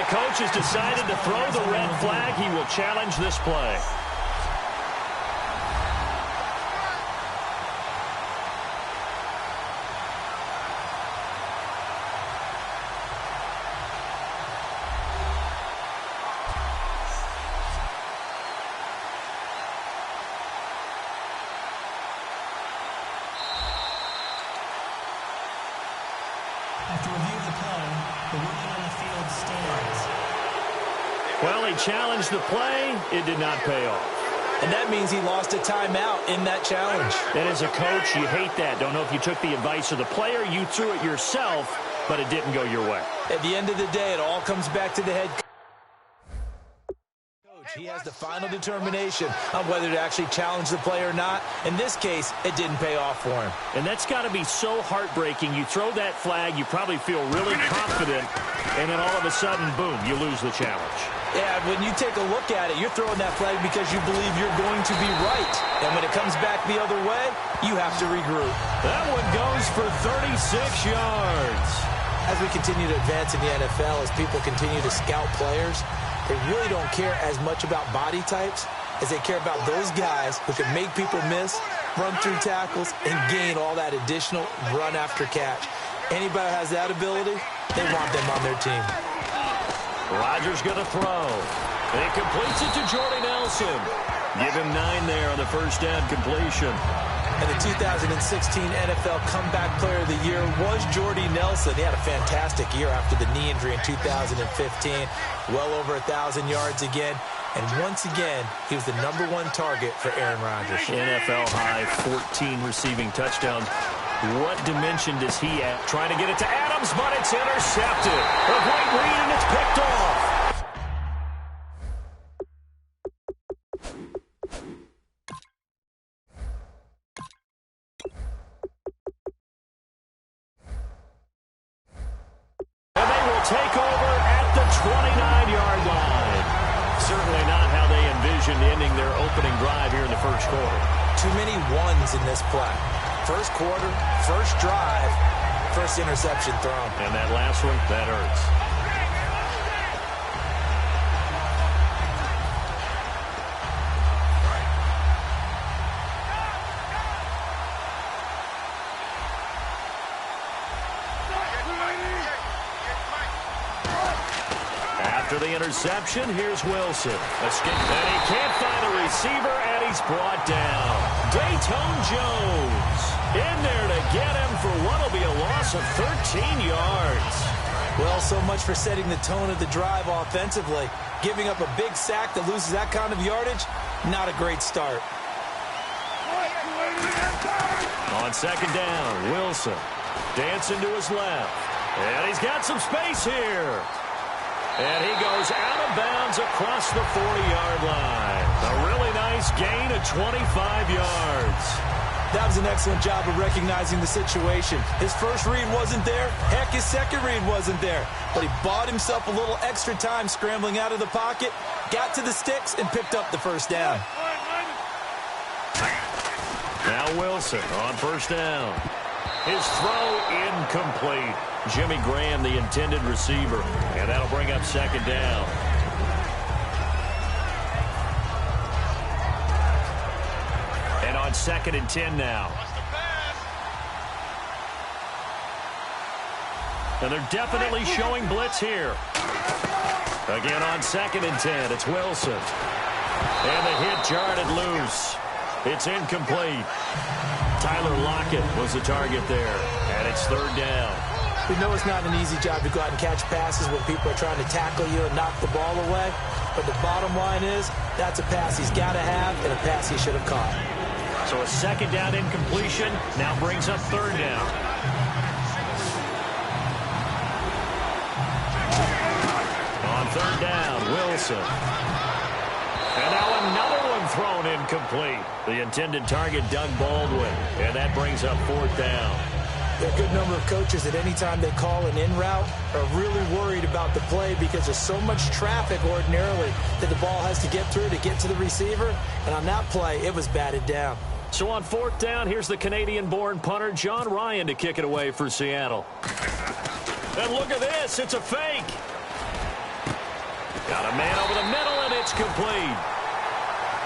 the coach has decided to throw the red flag. He will challenge this play. After review of the play, the ruling on the field stands. Well, he challenged the play. It did not pay off. And that means he lost a timeout in that challenge. And as a coach, you hate that. Don't know if you took the advice of the player. You threw it yourself, but it didn't go your way. At the end of the day, it all comes back to the head coach. He has the final determination on whether to actually challenge the play or not. In this case, it didn't pay off for him. And that's got to be so heartbreaking. You throw that flag, you probably feel really confident, and then all of a sudden, boom, you lose the challenge. Yeah, when you take a look at it, you're throwing that flag because you believe you're going to be right. And when it comes back the other way, you have to regroup. That one goes for 36 yards. As we continue to advance in the NFL, as people continue to scout players, they really don't care as much about body types as they care about those guys who can make people miss, run through tackles, and gain all that additional run after catch. Anybody who has that ability, they want them on their team. Rodgers going to throw. He completes it to Jordy Nelson. Give him 9 there on the first down completion. And the 2016 NFL Comeback Player of the Year was Jordy Nelson. He had a fantastic year after the knee injury in 2015. Well over 1,000 yards again. And once again, he was the #1 target for Aaron Rodgers. NFL high 14 receiving touchdowns. What dimension does he at? Trying to get it to Adams, but it's intercepted. A great read, and it's picked off. And they will take over at the 29-yard line. Certainly not how they envisioned ending their opening drive here in the first quarter. Too many ones in this play. First quarter, first drive, first interception thrown. And that last one, that hurts. After the interception, here's Wilson. Escape, and he can't find a receiver, and he's brought down. Dayton Jones in there to get him for what will be a loss of 13 yards. Well, so much for setting the tone of the drive offensively. Giving up a big sack that loses that kind of yardage, not a great start. On second down, Wilson dancing to his left. And he's got some space here. And he goes out of bounds across the 40-yard line. A really nice gain of 25 yards. That was an excellent job of recognizing the situation. His first read wasn't there. Heck, his second read wasn't there. But he bought himself a little extra time scrambling out of the pocket, got to the sticks, and picked up the first down. Now Wilson on first down. His throw incomplete. Jimmy Graham, the intended receiver. And that'll bring up second down. And on 2nd and 10 now. And they're definitely showing blitz here. Again on 2nd and 10, it's Wilson. And the hit jarred it loose. It's incomplete. Tyler Lockett was the target there. And it's 3rd down. We know it's not an easy job to go out and catch passes when people are trying to tackle you and knock the ball away. But the bottom line is, that's a pass he's got to have and a pass he should have caught. So a 2nd down incompletion now brings up 3rd down. On 3rd down, Wilson. And now another one thrown incomplete. The intended target, Doug Baldwin. And that brings up 4th down. There are a good number of coaches that any time they call an in route are really worried about the play because there's so much traffic ordinarily that the ball has to get through to get to the receiver. And on that play, it was batted down. So on 4th down, here's the Canadian-born punter, John Ryan, to kick it away for Seattle. And look at this. It's a fake. Got a man over the middle, and it's complete.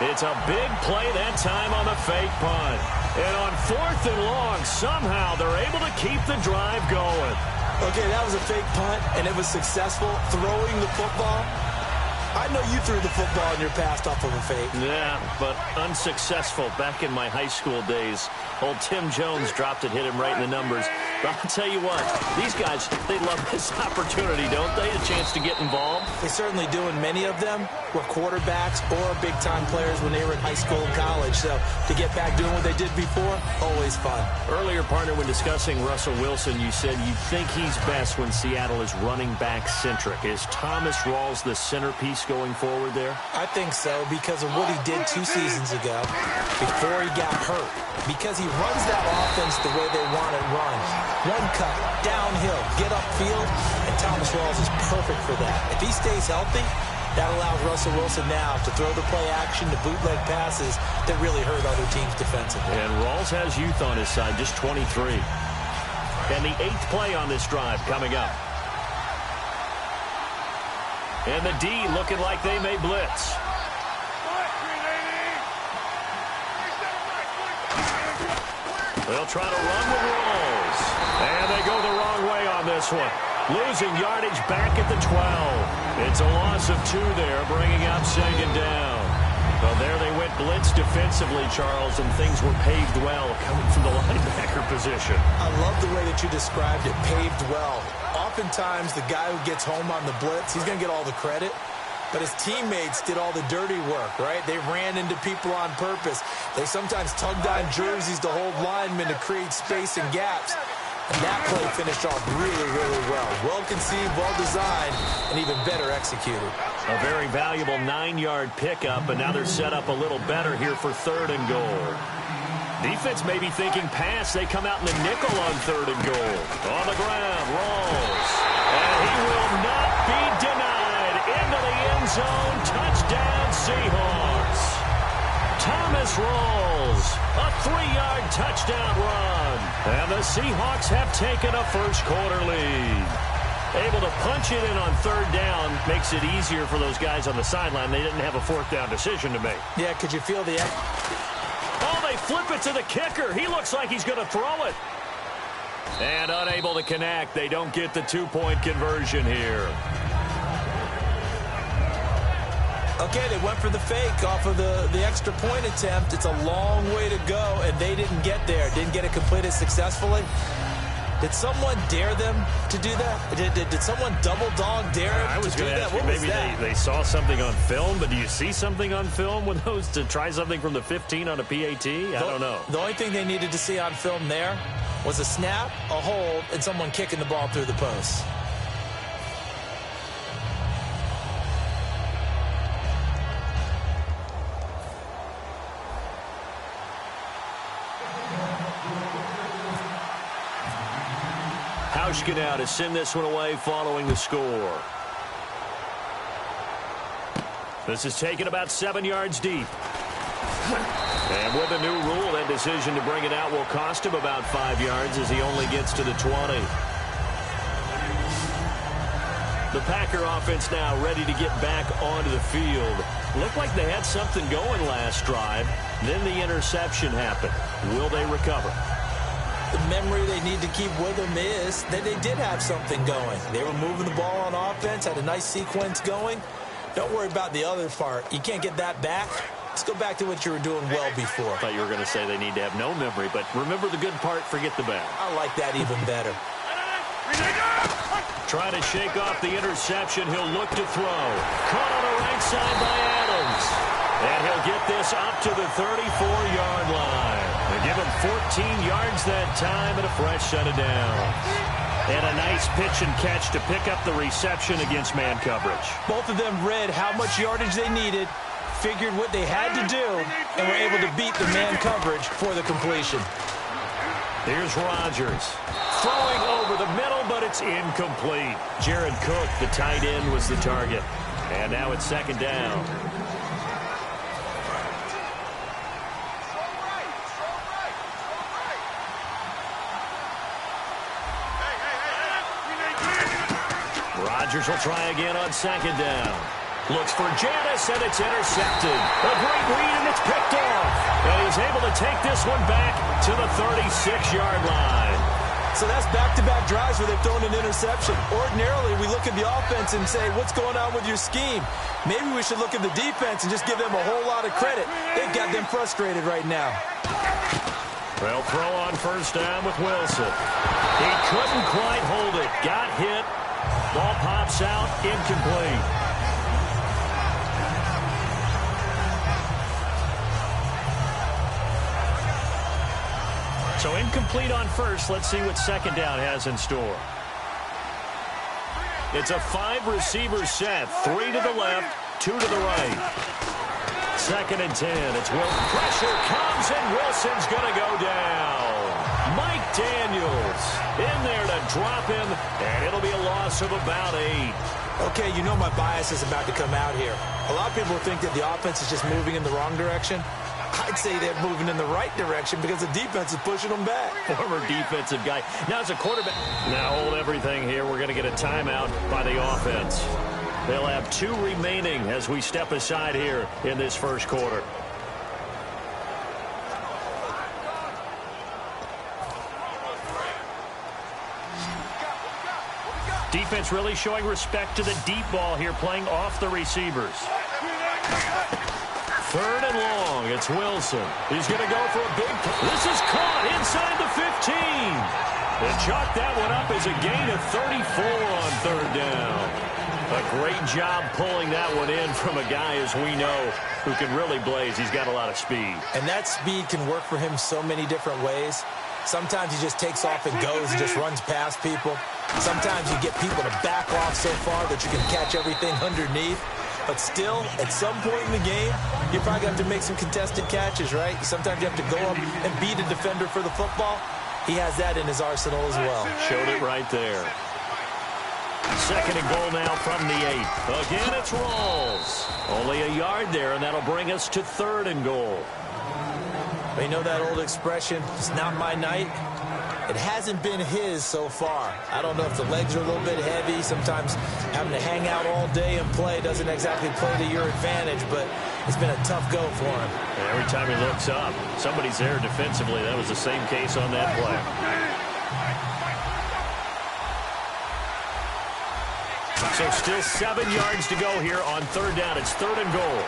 It's a big play that time on the fake punt. And on 4th and long, somehow they're able to keep the drive going. Okay, that was a fake punt, and it was successful throwing the football. I know you threw the football in your past off of a fake. Yeah, but unsuccessful back in my high school days. Old Tim Jones dropped it, hit him right in the numbers. But I'll tell you what, these guys, they love this opportunity, don't they? A chance to get involved. They certainly do, and many of them were quarterbacks or big-time players when they were in high school and college. So to get back doing what they did before, always fun. Earlier, partner, when discussing Russell Wilson, you said you think he's best when Seattle is running back-centric. Is Thomas Rawls the centerpiece going forward there? I think so because of what he did 2 seasons ago before he got hurt. Because he runs that offense the way they want it run. One cut, downhill, get upfield, and Thomas Rawls is perfect for that. If he stays healthy, that allows Russell Wilson now to throw the play action, to bootleg passes that really hurt other teams defensively. And Rawls has youth on his side, just 23. And the 8th play on this drive coming up. And the D looking like they may blitz. They'll try to run with Rawls. And they go the wrong way on this one. Losing yardage back at the 12. It's a loss of 2 there, bringing up 2nd down. Well, there they went blitz defensively, Charles, and things were paved well coming from the linebacker position. I love the way that you described it, paved well. Oftentimes, the guy who gets home on the blitz, he's going to get all the credit. But his teammates did all the dirty work, right? They ran into people on purpose. They sometimes tugged on jerseys to hold linemen to create space and gaps. And that play finished off really, really well. Well conceived, well designed, and even better executed. A very valuable 9-yard pickup, and now they're set up a little better here for 3rd and goal. Defense may be thinking pass. They come out in the nickel on 3rd and goal. On the ground, Rawls. And he will not be denied. Into the end zone. Touchdown, Seahawks. Thomas Rawls, a 3-yard touchdown run. And the Seahawks have taken a first-quarter lead. Able to punch it in on 3rd down makes it easier for those guys on the sideline. They didn't have a 4th down decision to make. Yeah, could you feel the... Oh, they flip it to the kicker. He looks like he's going to throw it. And unable to connect. They don't get the 2-point conversion here. Okay, they went for the fake off of the extra point attempt. It's a long way to go, and they didn't get there. Didn't get it completed successfully. Did someone dare them to do that? Did someone double dog dare them to do that? What was that? Maybe they saw something on film, but do you see something on film with those to try something from the 15 on a PAT? I don't know. The only thing they needed to see on film there was a snap, a hold, and someone kicking the ball through the post. Now to send this one away following the score. This is taken about 7 yards deep. And with a new rule, that decision to bring it out will cost him about 5 yards as he only gets to the 20. The Packer offense now ready to get back onto the field. Looked like they had something going last drive. Then the interception happened. Will they recover? The memory they need to keep with them is that they did have something going. They were moving the ball on offense, had a nice sequence going. Don't worry about the other part. You can't get that back. Let's go back to what you were doing well before. I thought you were going to say they need to have no memory, but remember the good part, forget the bad. I like that even better. Trying to shake off the interception. He'll look to throw. Caught on the right side by Adams. And he'll get this up to the 34-yard line. They give him 14 yards that time and a fresh set of downs. And a nice pitch and catch to pick up the reception against man coverage. Both of them read how much yardage they needed, figured what they had to do, and were able to beat the man coverage for the completion. Here's Rodgers. Throwing over the middle, but it's incomplete. Jared Cook, the tight end, was the target. And now it's 2nd down. Rodgers will try again on 2nd down. Looks for Janice, and it's intercepted. A great read, and it's picked off. And he's able to take this one back to the 36-yard line. So that's back-to-back drives where they've thrown an interception. Ordinarily, we look at the offense and say, what's going on with your scheme? Maybe we should look at the defense and just give them a whole lot of credit. They've got them frustrated right now. Well, throw on first down with Wilson. He couldn't quite hold it. Got hit. Ball pops out, incomplete. So incomplete on first. Let's see what second down has in store. It's a 5-receiver set. 3 to the left, 2 to the right. Second and 10. It's Wilson. Pressure comes, and Wilson's going to go down. Mike Daniels in there to drop him, and it'll be a loss of about 8. Okay, you know my bias is about to come out here. A lot of people think that the offense is just moving in the wrong direction. I'd say they're moving in the right direction because the defense is pushing them back. Former defensive guy. Now it's a quarterback. Now hold everything here. We're going to get a timeout by the offense. They'll have 2 remaining as we step aside here in this first quarter. Defense really showing respect to the deep ball here, playing off the receivers. 3rd and long. It's Wilson. He's going to go for a big play. This is caught inside the 15. They chalk that one up as a gain of 34 on 3rd down. A great job pulling that one in from a guy, as we know, who can really blaze. He's got a lot of speed. And that speed can work for him so many different ways. Sometimes he just takes off and goes and just runs past people. Sometimes you get people to back off so far that you can catch everything underneath. But still, at some point in the game, you probably have to make some contested catches, right? Sometimes you have to go up and beat a defender for the football. He has that in his arsenal as well. Showed it right there. Second and goal now from the 8. Again, it's Rawls. Only a yard there, and that'll bring us to 3rd and goal. You know that old expression, it's not my night? It hasn't been his so far. I don't know if the legs are a little bit heavy. Sometimes having to hang out all day and play doesn't exactly play to your advantage, but it's been a tough go for him. And every time he looks up, somebody's there defensively. That was the same case on that play. So still 7 yards to go here on 3rd down. It's 3rd and goal.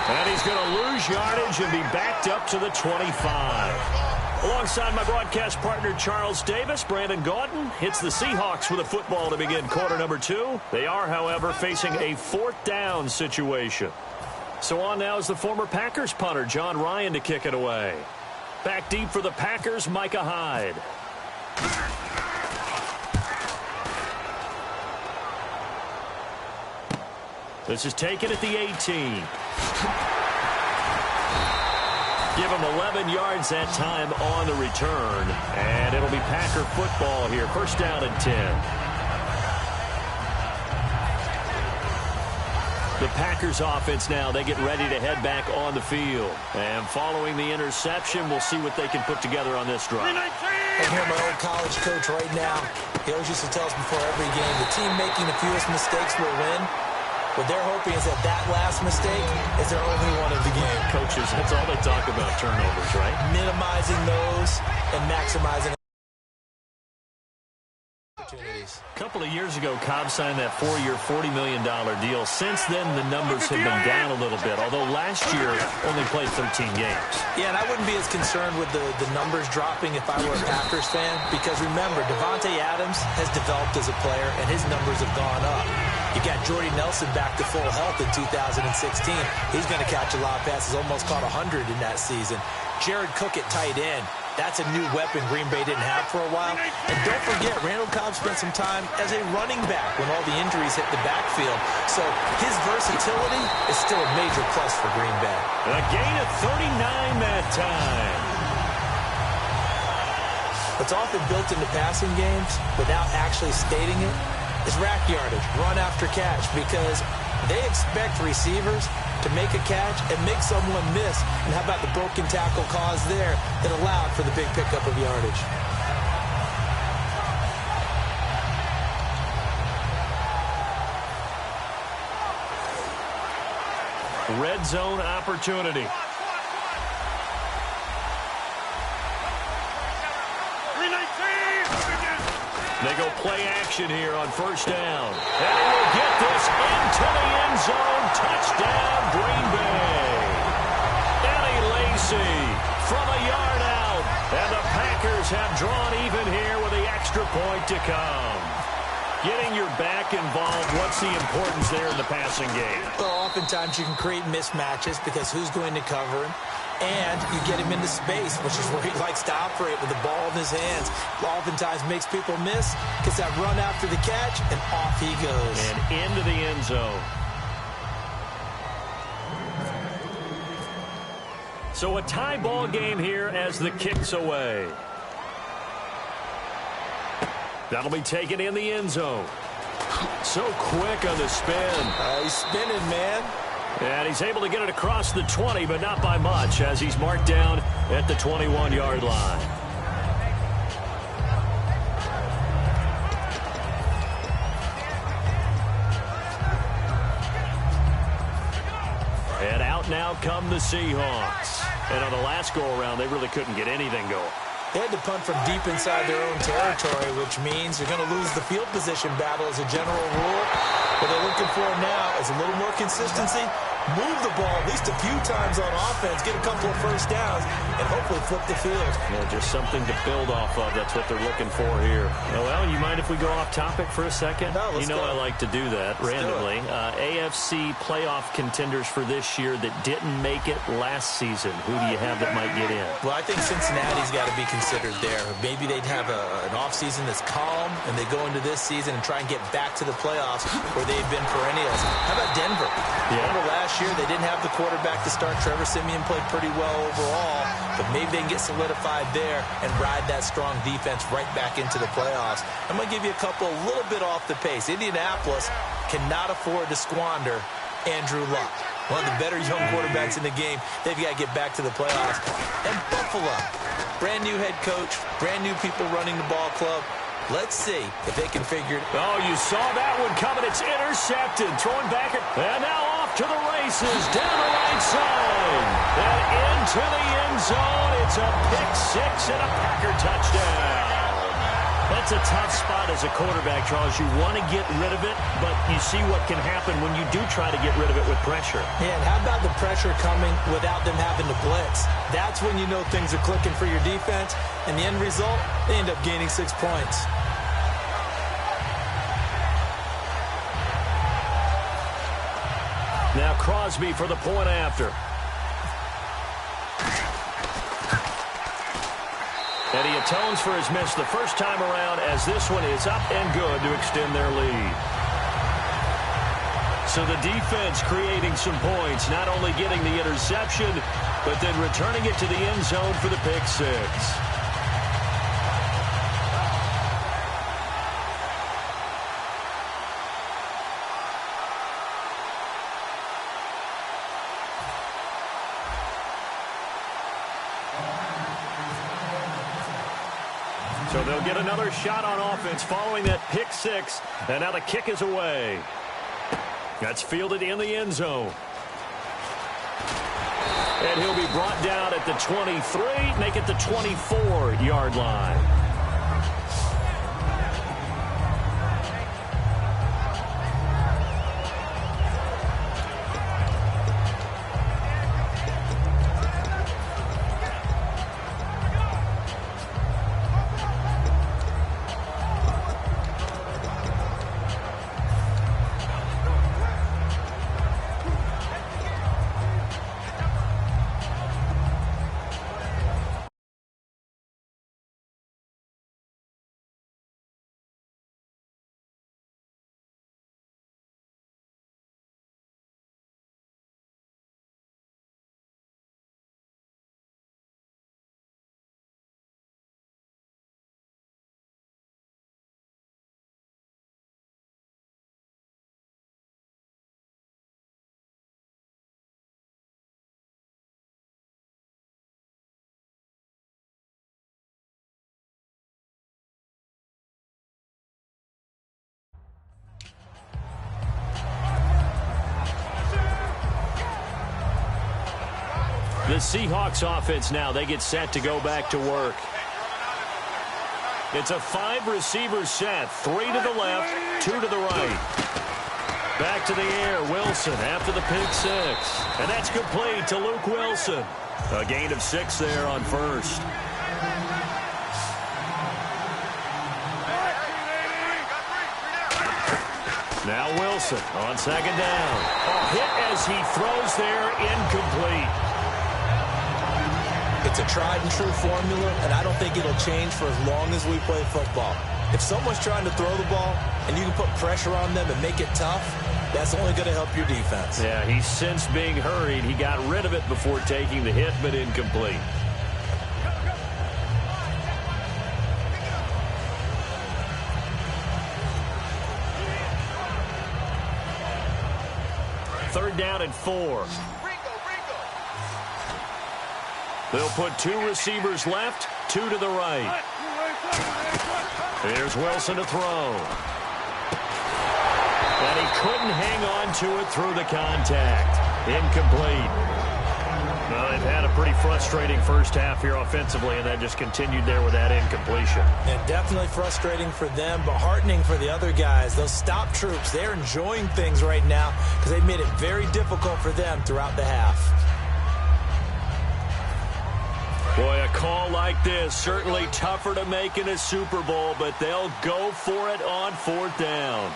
And he's going to lose yardage and be backed up to the 25. Alongside my broadcast partner, Charles Davis, Brandon Gaudin hits the Seahawks with a football to begin quarter number 2. They are, however, facing a 4th down situation. So on now is the former Packers punter, John Ryan, to kick it away. Back deep for the Packers, Micah Hyde. This is taken at the 18. Give him 11 yards that time on the return. And it'll be Packer football here. First down and 10. The Packers offense now, they get ready to head back on the field. And following the interception, we'll see what they can put together on this drive. I hear my old college coach right now. He always used to tell us before every game, the team making the fewest mistakes will win. What they're hoping is that last mistake is their only one of the game. Coaches, that's all they talk about, turnovers, right? Minimizing those and maximizing opportunities. A couple of years ago, Cobb signed that 4-year, $40 million deal. Since then, the numbers have been down a little bit, although last year only played 13 games. Yeah, and I wouldn't be as concerned with the numbers dropping if I were a Packers fan, because remember, Devontae Adams has developed as a player, and his numbers have gone up. You got Jordy Nelson back to full health in 2016. He's going to catch a lot of passes, almost caught 100 in that season. Jared Cook at tight end. That's a new weapon Green Bay didn't have for a while. And don't forget, Randall Cobb spent some time as a running back when all the injuries hit the backfield. So his versatility is still a major plus for Green Bay. A gain of 39 that time. What's often built into passing games without actually stating it is rack yardage, run after catch, because They expect receivers to make a catch and make someone miss. And how about the broken tackle caused there that allowed for the big pickup of yardage? Red zone opportunity. They go play action here on first down. And he will get this into the end zone. Touchdown, Green Bay. Eddie Lacy from a yard out. And the Packers have drawn even here with the extra point to come. Getting your back involved, what's the importance there in the passing game? Well, oftentimes you can create mismatches because who's going to cover him? And you get him into space, which is where he likes to operate with the ball in his hands. Oftentimes makes people miss, gets that run after the catch, and off he goes. And into the end zone. So a tie ball game here as the kick's away. That'll be taken in the end zone. So quick on the spin. He's spinning, man. And he's able to get it across the 20, but not by much, as he's marked down at the 21-yard line. And out now come the Seahawks. And on the last go-around, they really couldn't get anything going. They had to punt from deep inside their own territory, which means you're going to lose the field position battle as a general rule. What they're looking for now is a little more consistency, move the ball at least a few times on offense, get a couple of first downs, and hopefully flip the field. Yeah, just something to build off of. That's what they're looking for here. Oh, well, you mind if we go off topic for a second? No, let's go. I like to do that randomly. AFC playoff contenders for this year that didn't make it last season. Who do you have that might get in? Well, I think Cincinnati's got to be considered there. Maybe they'd have an offseason that's calm, and they go into this season and try and get back to the playoffs where they've been perennials. How about Denver? Yeah. Remember last year they didn't have the quarterback to start. Trevor Siemian played pretty well overall, but maybe they can get solidified there and ride that strong defense right back into the playoffs. I'm going to give you a couple a little bit off the pace. Indianapolis cannot afford to squander Andrew Luck, one of the better young quarterbacks in the game. They've got to get back to the playoffs. And Buffalo, brand new head coach, brand new people running the ball club. Let's see if they can figure it out. Oh, you saw that one coming. It's intercepted. Throwing back. And now off to the races. Down the right side. And into the end zone. It's a pick six and a Packer touchdown. That's a tough spot as a quarterback, Charles. You want to get rid of it, but you see what can happen when you do try to get rid of it with pressure. Yeah, and how about the pressure coming without them having to blitz? That's when you know things are clicking for your defense. And the end result, they end up gaining 6 points. Now Crosby for the point after. And he atones for his miss the first time around, as this one is up and good to extend their lead. So the defense creating some points, not only getting the interception, but then returning it to the end zone for the pick six. So they'll get another shot on offense following that pick six. And now the kick is away. That's fielded in the end zone. And he'll be brought down at the 23, make it the 24-yard line. Seahawks offense now, they get set to go back to work. It's a 5-receiver set, 3 to the left, 2 to the right. Back to the air, Wilson after the pick 6. And that's complete to Luke Wilson. A gain of 6 there on first. Now Wilson on second down. A hit as he throws there, incomplete. It's a tried-and-true formula, and I don't think it'll change for as long as we play football. If someone's trying to throw the ball and you can put pressure on them and make it tough, that's only going to help your defense. Yeah, he's since being hurried. He got rid of it before taking the hit, but incomplete. Third down and 4. They'll put 2 receivers left, 2 to the right. Here's Wilson to throw. And he couldn't hang on to it through the contact. Incomplete. Well, they've had a pretty frustrating first half here offensively, and that just continued there with that incompletion. And definitely frustrating for them, but heartening for the other guys. Those stop troops, they're enjoying things right now because they've made it very difficult for them throughout the half. Boy, a call like this, certainly tougher to make in a Super Bowl, but they'll go for it on 4th down.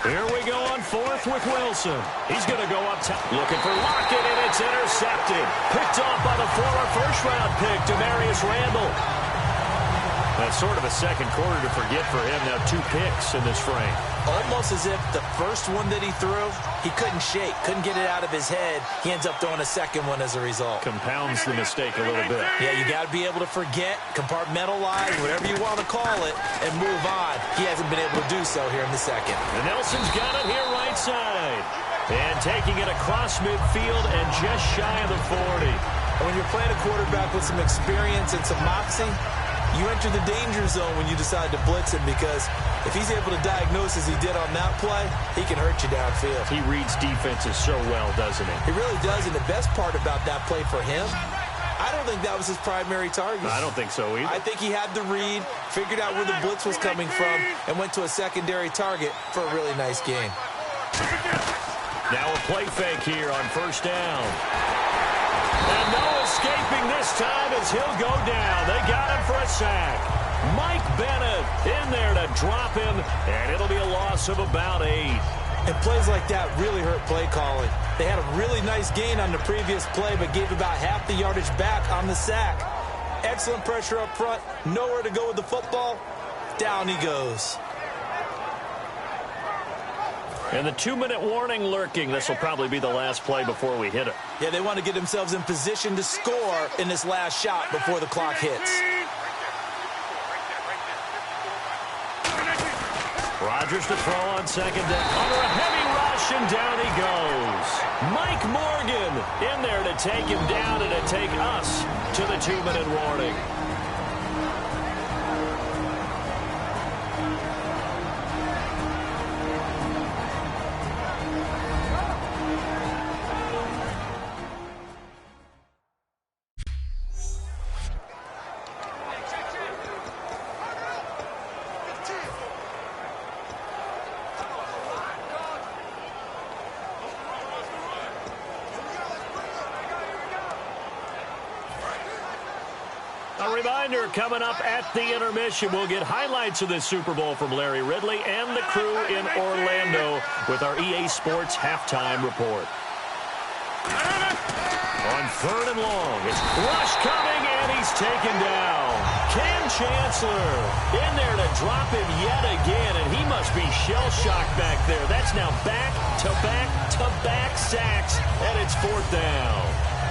Here we go on 4th with Wilson. He's going to go up top, looking for Lockett, and it's intercepted. Picked off by the former first-round pick, Demarius Randall. That's sort of a second quarter to forget for him. Now 2 picks in this frame. Almost as if the first one that he threw, he couldn't shake, couldn't get it out of his head. He ends up throwing a second one as a result. Compounds the mistake a little bit. Yeah, you got to be able to forget, compartmentalize, whatever you want to call it, and move on. He hasn't been able to do so here in the second. And Nelson's got it here right side. And taking it across midfield and just shy of the 40. And when you're playing a quarterback with some experience and some moxie, you enter the danger zone when you decide to blitz him, because if he's able to diagnose as he did on that play, he can hurt you downfield. He reads defenses so well, doesn't he? He really does, and the best part about that play for him, I don't think that was his primary target. I don't think so either. I think he had the read, figured out where the blitz was coming from, and went to a secondary target for a really nice game. Now a play fake here on 1st down. And no escaping this time as he'll go down. They got him for a sack. Mike Bennett in there to drop him, and it'll be a loss of about 8. And plays like that really hurt play calling. They had a really nice gain on the previous play, but gave about half the yardage back on the sack. Excellent pressure up front, nowhere to go with the football. Down he goes. And the 2-minute warning lurking. This will probably be the last play before we hit it. Yeah, they want to get themselves in position to score in this last shot before the clock hits. Rodgers to throw on 2nd down. Under a heavy rush, and down he goes. Mike Morgan in there to take him down and to take us to the 2-minute warning. A reminder, coming up at the intermission, we'll get highlights of this Super Bowl from Larry Ridley and the crew in Orlando with our EA Sports halftime report. On 3rd and long, it's Rush coming, and he's taken down. Cam Chancellor in there to drop him yet again, and he must be shell-shocked back there. That's now back-to-back-to-back sacks, and it's 4th down.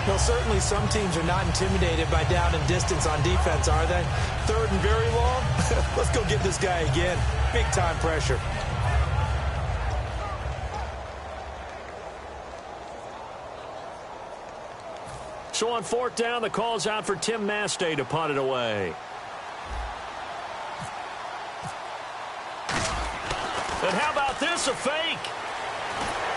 Well, certainly some teams are not intimidated by down and distance on defense, are they? 3rd and very long? Let's go get this guy again. Big-time pressure. So on 4th down, the call's out for Tim Mastay to punt it away. And how about this, a fake?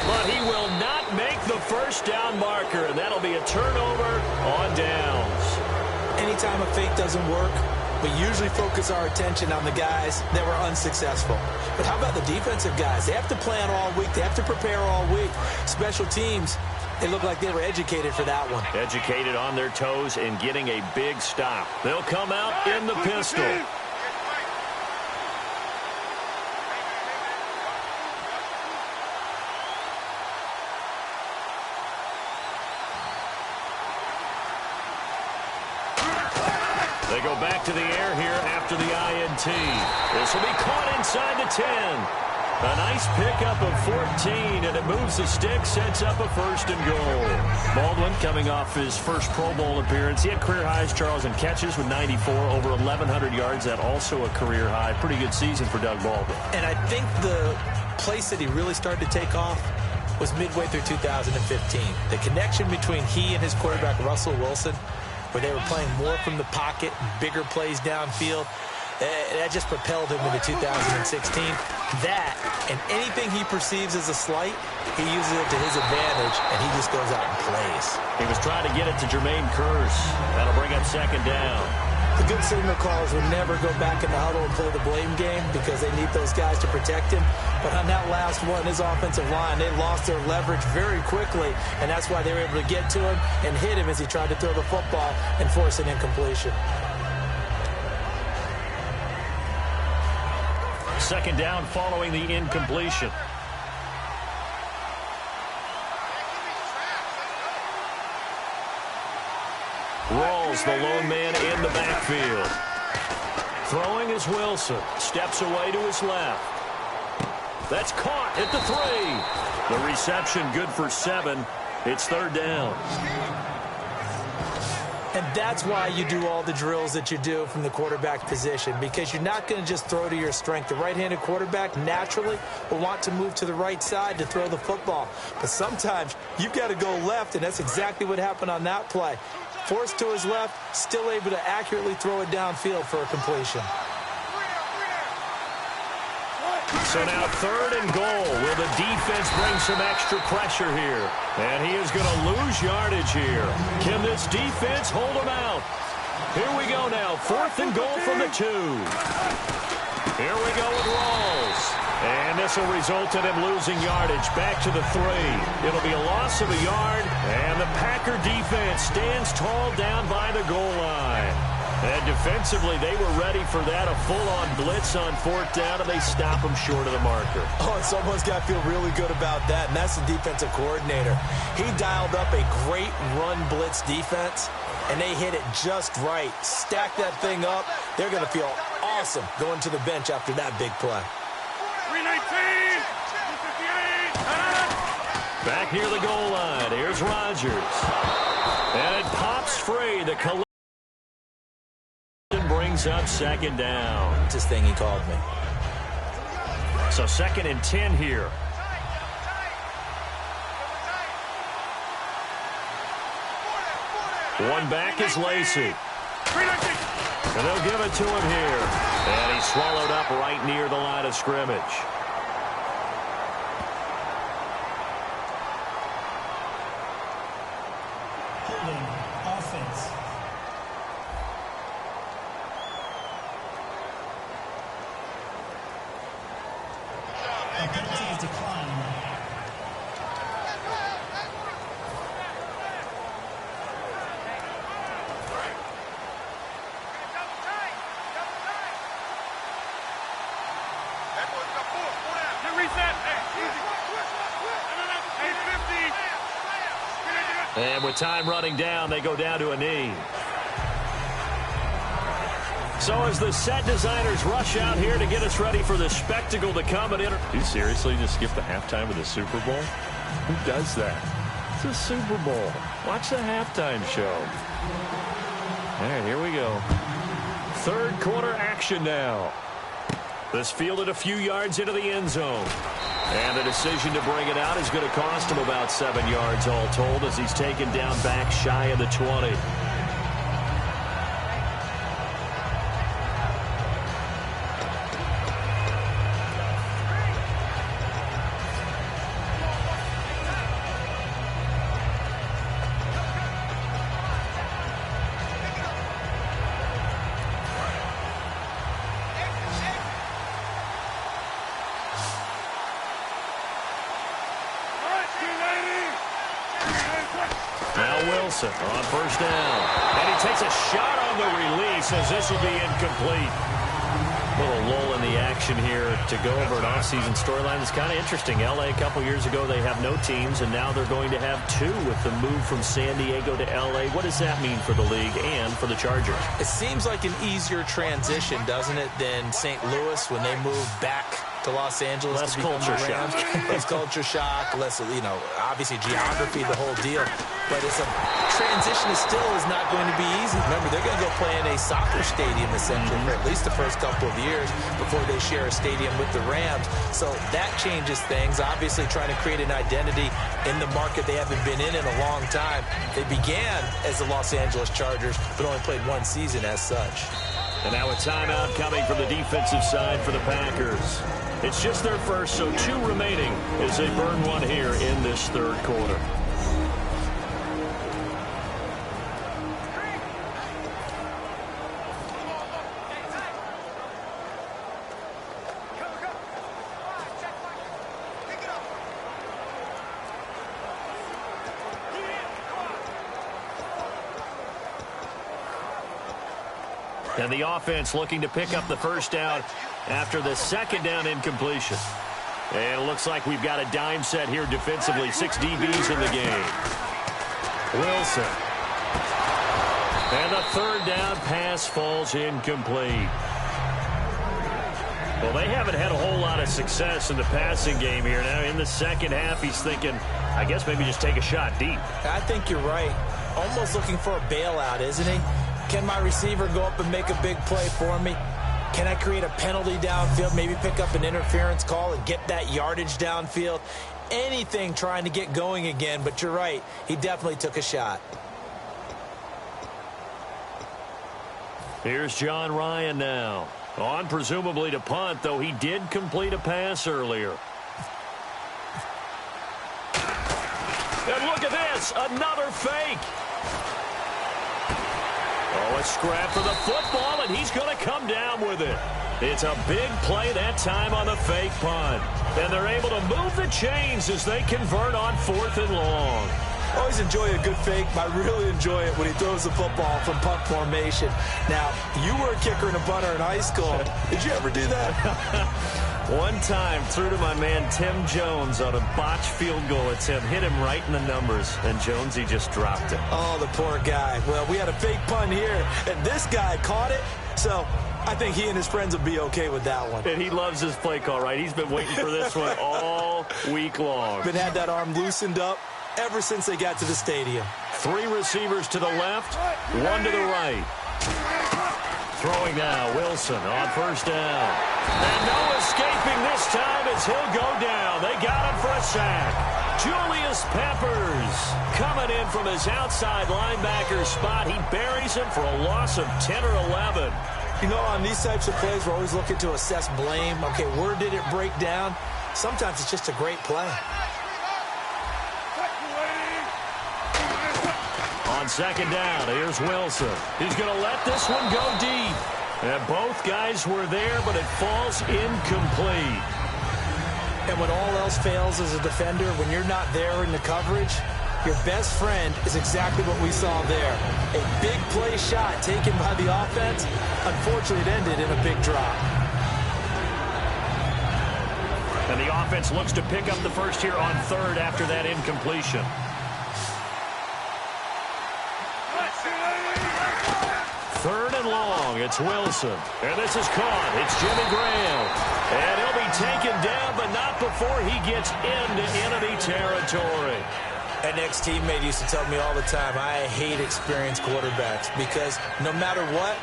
But he will not make the first down marker, and that'll be a turnover on downs. Anytime a fake doesn't work, we usually focus our attention on the guys that were unsuccessful. But how about the defensive guys? They have to plan all week. They have to prepare all week. Special teams, they look like they were educated for that one. Educated on their toes and getting a big stop. They'll come out in the pistol. They go back to the air here after the INT. This will be caught inside the 10. A nice pickup of 14, and it moves the stick, sets up a 1st and goal. Baldwin coming off his first Pro Bowl appearance. He had career highs, Charles, in catches with 94, over 1,100 yards. That also a career high. Pretty good season for Doug Baldwin. And I think the place that he really started to take off was midway through 2015. The connection between he and his quarterback, Russell Wilson, where they were playing more from the pocket, bigger plays downfield. That just propelled him into 2016. That, and anything he perceives as a slight, he uses it to his advantage, and he just goes out and plays. He was trying to get it to Jermaine Kearse. That'll bring up 2nd down. The good signal callers would never go back in the huddle and play the blame game because they need those guys to protect him. But on that last one, his offensive line, they lost their leverage very quickly, and that's why they were able to get to him and hit him as he tried to throw the football and force an incompletion. 2nd down following the incompletion. Rawls, the lone man in the backfield. Throwing is Wilson. Steps away to his left. That's caught at the 3. The reception good for 7. It's 3rd down. And that's why you do all the drills that you do from the quarterback position, because you're not going to just throw to your strength. The right-handed quarterback naturally will want to move to the right side to throw the football. But sometimes you've got to go left, and that's exactly what happened on that play. Forced to his left, still able to accurately throw it downfield for a completion. So now 3rd and goal. Will the defense bring some extra pressure here? And he is going to lose yardage here. Can this defense hold him out? Here we go now. 4th and goal from the 2. Here we go with Rawls. And this will result in him losing yardage back to the 3. It'll be a loss of a yard. And the Packer defense stands tall down by the goal line. And defensively, they were ready for that, a full-on blitz on 4th down, and they stop them short of the marker. Oh, and someone's got to feel really good about that, and that's the defensive coordinator. He dialed up a great run blitz defense, and they hit it just right. Stack that thing up. They're going to feel awesome going to the bench after that big play. 319! Back near the goal line, here's Rodgers. And it pops free. The collision brings up 2nd down. That's his thing he called me. So 2nd and 10 here. One back is Lacey. And they'll give it to him here. And he's swallowed up right near the line of scrimmage. Holding offense. A penalty is declined. And with time running down, they go down to a knee. So as the set designers rush out here to get us ready for the spectacle to come and enter. Do you seriously just skip the halftime of the Super Bowl? Who does that? It's a Super Bowl. Watch the halftime show. All right, here we go. 3rd quarter action now. This fielded a few yards into the end zone. And the decision to bring it out is going to cost him about 7 yards all told as he's taken down back shy of the 20. Wilson on first down. And he takes a shot on the release as this will be incomplete. A little lull in the action here to go over an offseason storyline. It's kind of interesting. L.A. a couple years ago, they have no teams, and now they're going to have two with the move from San Diego to L.A. What does that mean for the league and for the Chargers? It seems like an easier transition, doesn't it, than St. Louis when they moved back to Los Angeles. Less culture shock. Less culture shock, less, obviously geography, the whole deal. But it's a transition still is not going to be easy. Remember, they're going to go play in a soccer stadium, essentially, for at least the first couple of years before they share a stadium with the Rams. So that changes things. Obviously, trying to create an identity in the market they haven't been in a long time. They began as the Los Angeles Chargers, but only played one season as such. And now a timeout coming from the defensive side for the Packers. It's just their first, so 2 remaining as they burn one here in this third quarter. And the offense looking to pick up the first down after the second down incompletion. And it looks like we've got a dime set here defensively. 6 DBs in the game. Wilson. And the third down pass falls incomplete. Well, they haven't had a whole lot of success in the passing game here. Now, in the second half, he's thinking, I guess maybe just take a shot deep. I think you're right. Almost looking for a bailout, isn't he? Can my receiver go up and make a big play for me? Can I create a penalty downfield, maybe pick up an interference call and get that yardage downfield? Anything trying to get going again, but you're right. He definitely took a shot. Here's John Ryan now. On presumably to punt, though he did complete a pass earlier. And look at this, another fake. Oh, a scrap for the football, and he's going to come down with it. It's a big play that time on the fake punt. And they're able to move the chains as they convert on 4th and long. Always enjoy a good fake, but I really enjoy it when he throws the football from punt formation. Now, you were a kicker and a punter in high school. Did you ever do that? One time, threw to my man Tim Jones on a botched field goal attempt. Hit him right in the numbers, and Jonesy just dropped it. Oh, the poor guy. Well, we had a fake punt here, and this guy caught it, so I think he and his friends will be okay with that one. And he loves his play call, right? He's been waiting for this one all week long. Been had that arm loosened up ever since they got to the stadium. 3 receivers to the left, 1 to the right. Throwing now, Wilson on first down. And no escaping this time as he'll go down. They got him for a sack. Julius Peppers coming in from his outside linebacker spot. He buries him for a loss of 10 or 11. You know, on these types of plays, we're always looking to assess blame. Okay, where did it break down? Sometimes it's just a great play. On second down, here's Wilson. He's going to let this one go deep. And both guys were there, but it falls incomplete. And when all else fails as a defender, when you're not there in the coverage, your best friend is exactly what we saw there. A big play shot taken by the offense. Unfortunately, it ended in a big drop. And the offense looks to pick up the first here on 3rd after that incompletion. Third and long, it's Wilson. And this is caught. It's Jimmy Graham. And he'll be taken down, but not before he gets into enemy territory. An ex-teammate used to tell me all the time, I hate experienced quarterbacks because no matter what,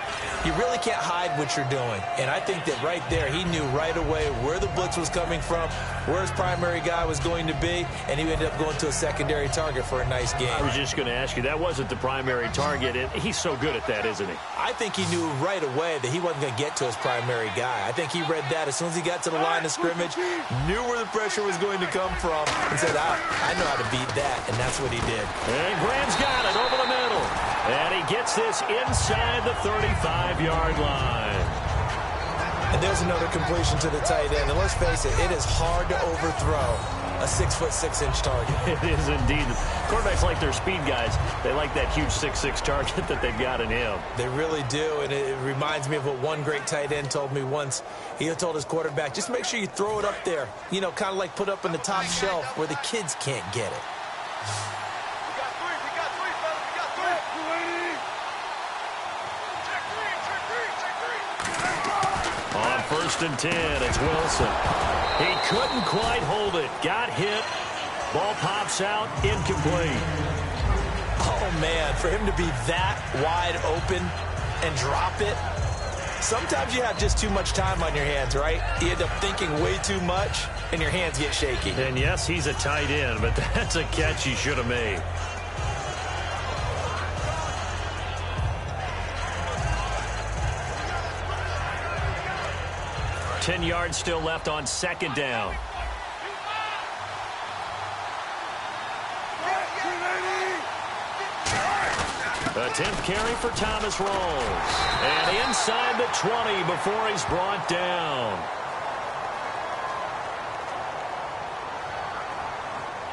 you really can't hide what you're doing. And I think that right there, he knew right away where the blitz was coming from, where his primary guy was going to be, and he ended up going to a secondary target for a nice game. I was just going to ask you, that wasn't the primary target. He's so good at that, isn't he? I think he knew right away that he wasn't going to get to his primary guy. I think he read that as soon as he got to the line of scrimmage, knew where the pressure was going to come from, and said, I know how to beat that. And that's what he did. And Graham's got it over the middle. And he gets this inside the 35-yard line. And there's another completion to the tight end. And let's face it, it is hard to overthrow a 6'6" target. It is indeed. Quarterbacks like their speed guys. They like that huge 6'6" target that they've got in him. They really do, and it reminds me of what one great tight end told me once. He told his quarterback, just make sure you throw it up there, you know, kind of like put up in the top shelf where the kids can't get it. On 1st and 10, it's Wilson. He couldn't quite hold it. Got hit. Ball pops out. Incomplete. Oh, man, for him to be that wide open and drop it. Sometimes you have just too much time on your hands, right? You end up thinking way too much, and your hands get shaky. And, yes, he's a tight end, but that's a catch he should have made. 10 yards still left on 2nd down. The 10th carry for Thomas rolls. And inside the 20 before he's brought down.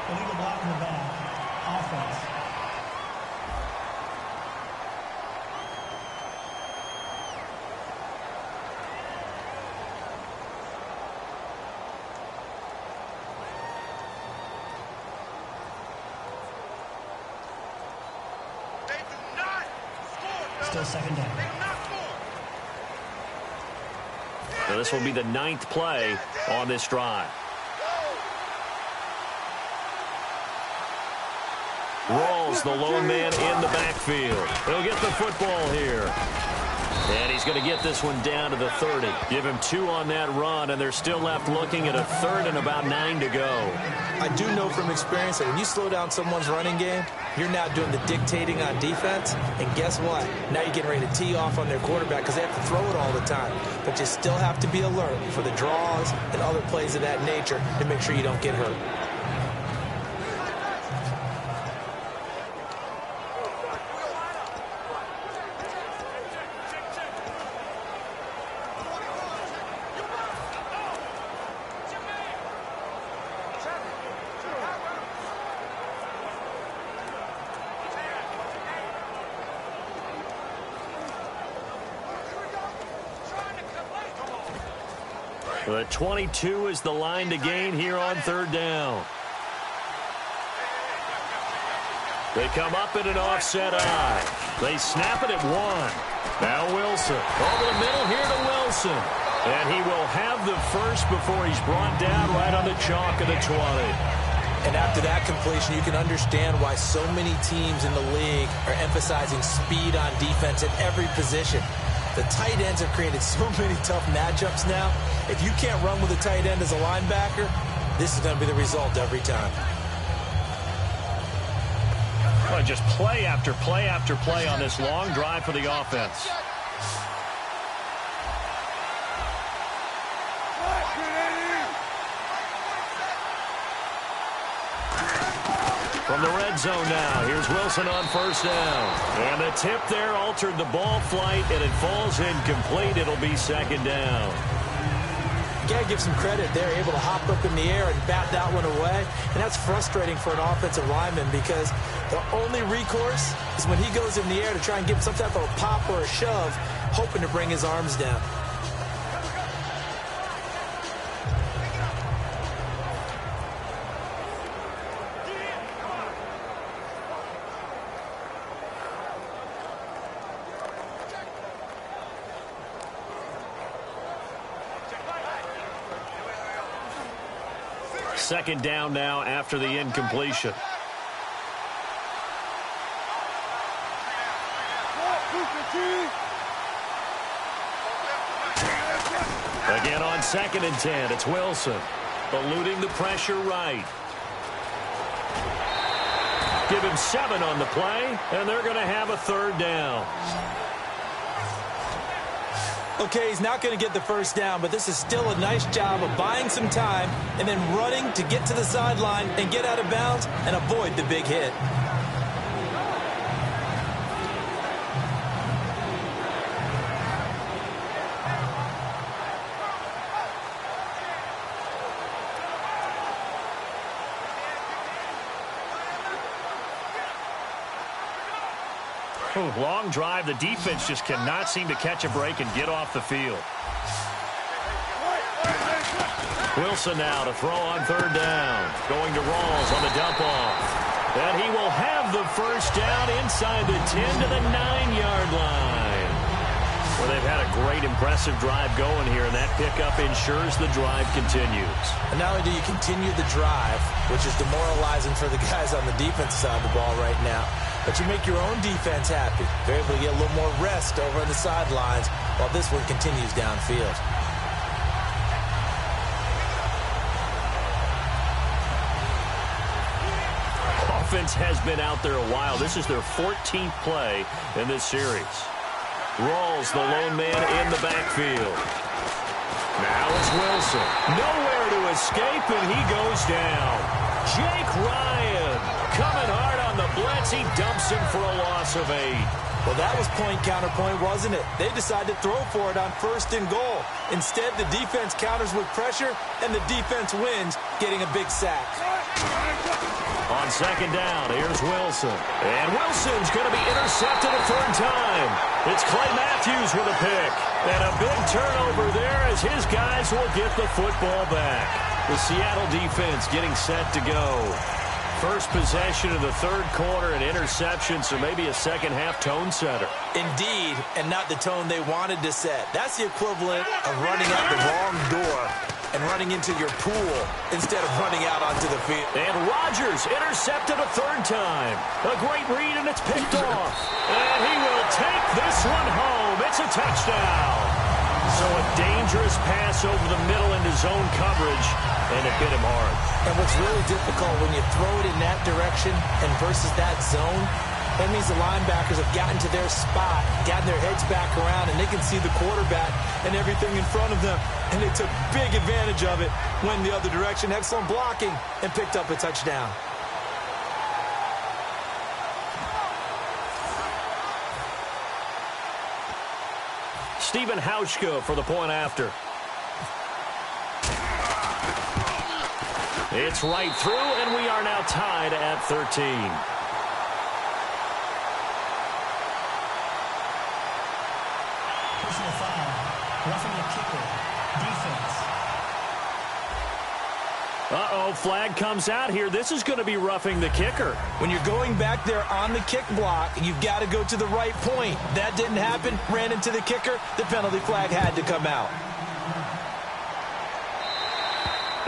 Illegal block in the back. Offense. Still 2nd down. So this will be the 9th play on this drive. Rolls the lone man in the backfield. He'll get the football here. And he's going to get this one down to the 30. Give him 2 on that run, and they're still left looking at a 3rd and about 9 to go. I do know from experience that when you slow down someone's running game, you're now doing the dictating on defense. And guess what? Now you're getting ready to tee off on their quarterback because they have to throw it all the time. But you still have to be alert for the draws and other plays of that nature to make sure you don't get hurt. The 22 is the line to gain here on 3rd down. They come up in an offset eye. They snap it at 1. Now Wilson. Over the middle here to Wilson. And he will have the first before he's brought down right on the chalk of the 20. And after that completion, you can understand why so many teams in the league are emphasizing speed on defense at every position. The tight ends have created so many tough matchups now. If you can't run with a tight end as a linebacker, this is going to be the result every time. Well, just play after play after play on this long drive for the offense. From the red zone now, here's Wilson on 1st down. And the tip there altered the ball flight, and it falls incomplete. It'll be 2nd down. You got to give some credit. They're able to hop up in the air and bat that one away. And that's frustrating for an offensive lineman because the only recourse is when he goes in the air to try and give some type of a pop or a shove, hoping to bring his arms down. Second down now after the incompletion. Again on 2nd and 10, it's Wilson. Eluding the pressure right. Give him 7 on the play, and they're going to have a 3rd down. Okay, he's not going to get the 1st down, but this is still a nice job of buying some time and then running to get to the sideline and get out of bounds and avoid the big hit. Ooh, long drive. The defense just cannot seem to catch a break and get off the field. Wilson now to throw on third down. Going to Rawls on the dump off. And he will have the first down inside the 10 to the 9-yard line. Well, they've had a great, impressive drive going here, and that pickup ensures the drive continues. And not only do you continue the drive, which is demoralizing for the guys on the defensive side of the ball right now, but you make your own defense happy. They're able to get a little more rest over on the sidelines while this one continues downfield. Offense has been out there a while. This is their 14th play in this series. Rawls, the lone man in the backfield. Now it's Wilson. Nowhere to escape, and he goes down. Jake Ryan coming hard on the blitz. He dumps him for a loss of 8. Well, that was point counterpoint, wasn't it? They decided to throw for it on 1st and goal. Instead, the defense counters with pressure, and the defense wins, getting a big sack. On 2nd down, here's Wilson. And Wilson's going to be intercepted a 3rd time. It's Clay Matthews with a pick. And a big turnover there as his guys will get the football back. The Seattle defense getting set to go. First possession of the 3rd quarter, an interception, so maybe a second-half tone setter. Indeed, and not the tone they wanted to set. That's the equivalent of running out the wrong door and running into your pool instead of running out onto the field. And Rodgers intercepted a 3rd time. A great read, and it's picked off. And he will take this one home. It's a touchdown. So a dangerous pass over the middle into zone coverage, and it hit him hard. And what's really difficult when you throw it in that direction and versus that zone, that means the linebackers have gotten to their spot, gotten their heads back around, and they can see the quarterback and everything in front of them. And they took big advantage of it, went the other direction, excellent blocking, and picked up a touchdown. Stephen Hauschka for the point after. It's right through, and we are now tied at 13. Personal foul. Roughing the kicker. Defense. Uh-oh, flag comes out here. This is going to be roughing the kicker. When you're going back there on the kick block, you've got to go to the right point. That didn't happen. Ran into the kicker. The penalty flag had to come out.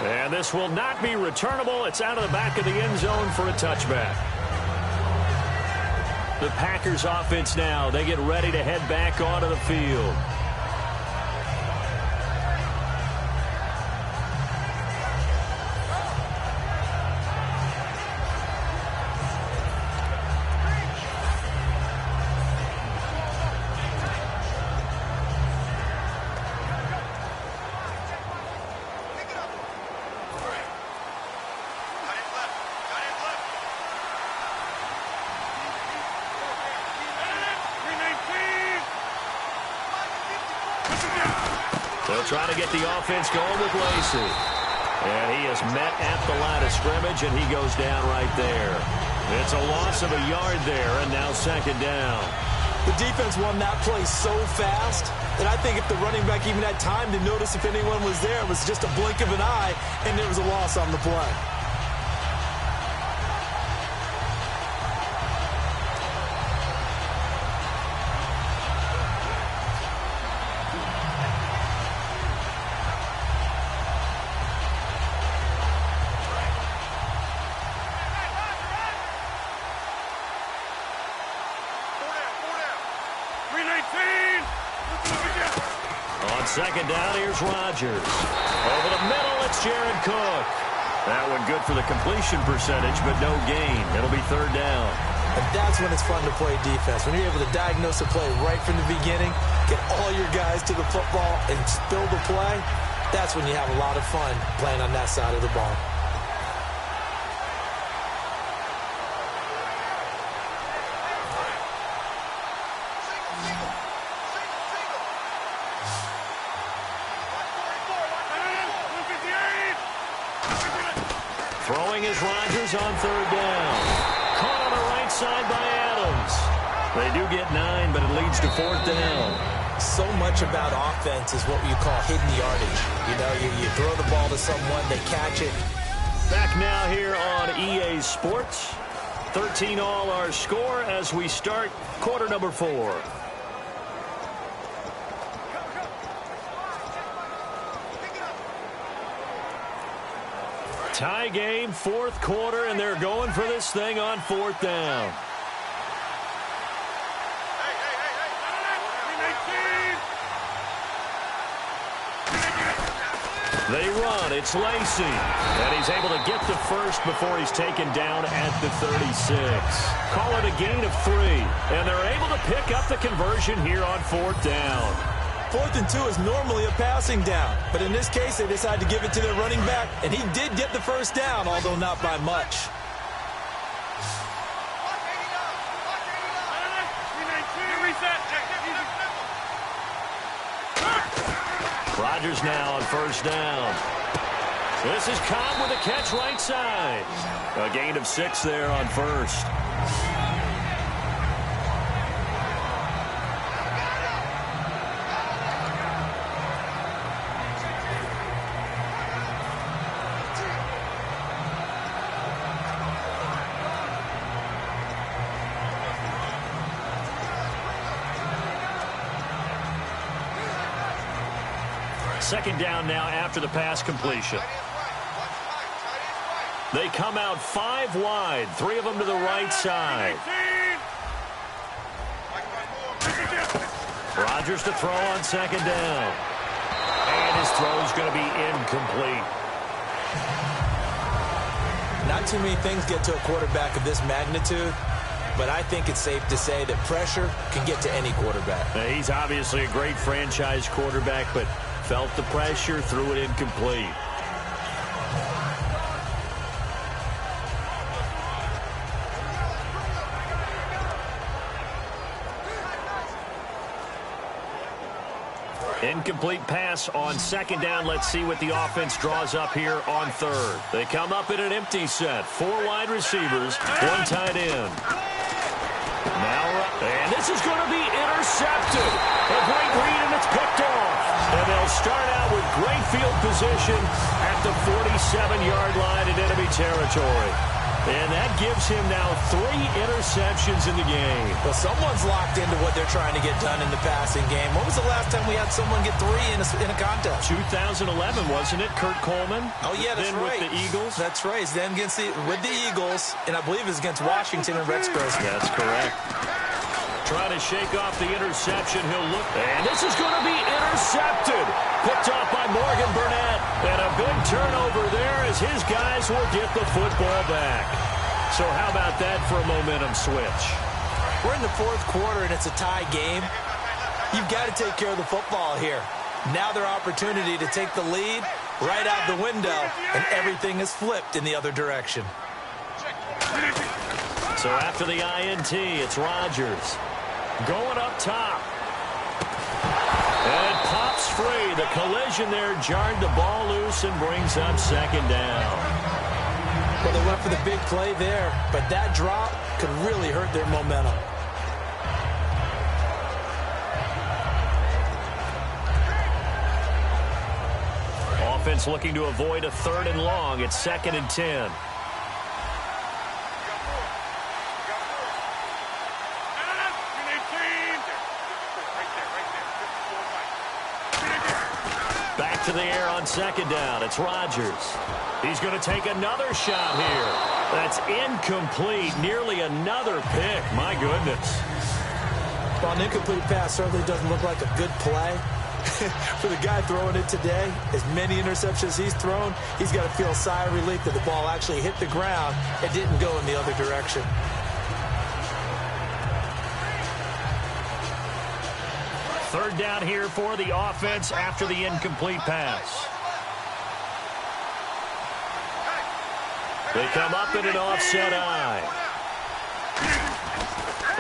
And this will not be returnable. It's out of the back of the end zone for a touchback. The Packers offense now. They get ready to head back onto the field. They'll try to get the offense going with Lacey. And he is met at the line of scrimmage, and he goes down right there. It's a loss of a yard there, and now 2nd down. The defense won that play so fast that I think if the running back even had time to notice if anyone was there, it was just a blink of an eye, and there was a loss on the play. On 2nd down, here's Rodgers. Over the middle, it's Jared Cook. That one good for the completion percentage, but no gain. It'll be 3rd down. And that's when it's fun to play defense. When you're able to diagnose a play right from the beginning, get all your guys to the football, and spill the play, that's when you have a lot of fun playing on that side of the ball. Throwing is Rodgers on 3rd down. Caught on the right side by Adams. They do get 9, but it leads to 4th down. So much about offense is what you call hidden yardage. You know, you throw the ball to someone, they catch it. Back now here on EA Sports. 13 all our score as we start quarter number 4. Tie game, 4th quarter, and they're going for this thing on 4th down. They run. It's Lacey. And he's able to get the first before he's taken down at the 36. Call it a gain of 3. And they're able to pick up the conversion here on 4th down. 4th and 2 is normally a passing down. But in this case, they decide to give it to their running back. And he did get the first down, although not by much. Rodgers now on 1st down. This is Cobb with a catch right side. A gain of 6 there on 1st. Second down now after the pass completion. They come out 5 wide, 3 of them to the right side. Rodgers to throw on 2nd down. And his throw is going to be incomplete. Not too many things get to a quarterback of this magnitude, but I think it's safe to say that pressure can get to any quarterback. Now, he's obviously a great franchise quarterback, but felt the pressure, threw it incomplete. Incomplete pass on 2nd down. Let's see what the offense draws up here on 3rd. They come up in an empty set. 4 wide receivers, 1 tight end. Now, and this is going to be intercepted. A great read, and it's picked off. And they'll start out with great field position at the 47-yard line in enemy territory. And that gives him now 3 interceptions in the game. Well, someone's locked into what they're trying to get done in the passing game. When was the last time we had someone get 3 in a contest? 2011, wasn't it? Kurt Coleman. Oh, yeah, that's then right. With the Eagles. That's right. Then with the Eagles, and I believe it's against Washington and Rex Grossman. That's correct. Trying to shake off the interception. He'll look. And this is going to be intercepted. Picked off by Morgan Burnett. And a big turnover there as his guys will get the football back. So how about that for a momentum switch? We're in the 4th quarter, and it's a tie game. You've got to take care of the football here. Now their opportunity to take the lead right out the window, and everything is flipped in the other direction. So after the INT, it's Rodgers. Going up top. And it pops free. The collision there jarred the ball loose and brings up 2nd down. Well, they went for the big play there, but that drop could really hurt their momentum. Offense looking to avoid a 3rd and long. It's 2nd and 10. To the air on 2nd down. It's Rodgers. He's going to take another shot here. That's incomplete. Nearly another pick. My goodness. Well, an incomplete pass certainly doesn't look like a good play. For the guy throwing it today, as many interceptions he's thrown, he's got to feel a sigh of relief that the ball actually hit the ground and didn't go in the other direction. Third down here for the offense after the incomplete pass. They come up in an offset eye.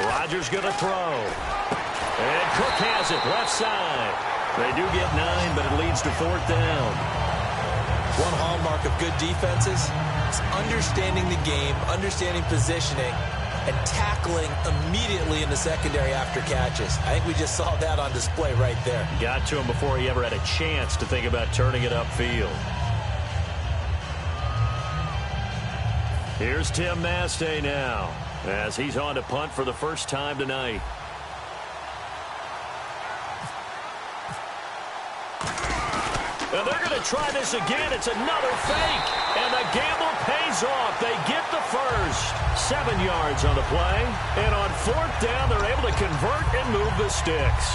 Rodgers going to throw. And Cook has it left side. They do get 9, but it leads to 4th down. One hallmark of good defenses is understanding the game, understanding positioning, and tackling immediately in the secondary after catches. I think we just saw that on display right there. Got to him before he ever had a chance to think about turning it upfield. Here's Tim Mastay now, as he's on to punt for the first time tonight. And they're going to try this again. It's another fake. And the gamble pays off. They get the first. 7 yards on the play. And on 4th down, they're able to convert and move the sticks.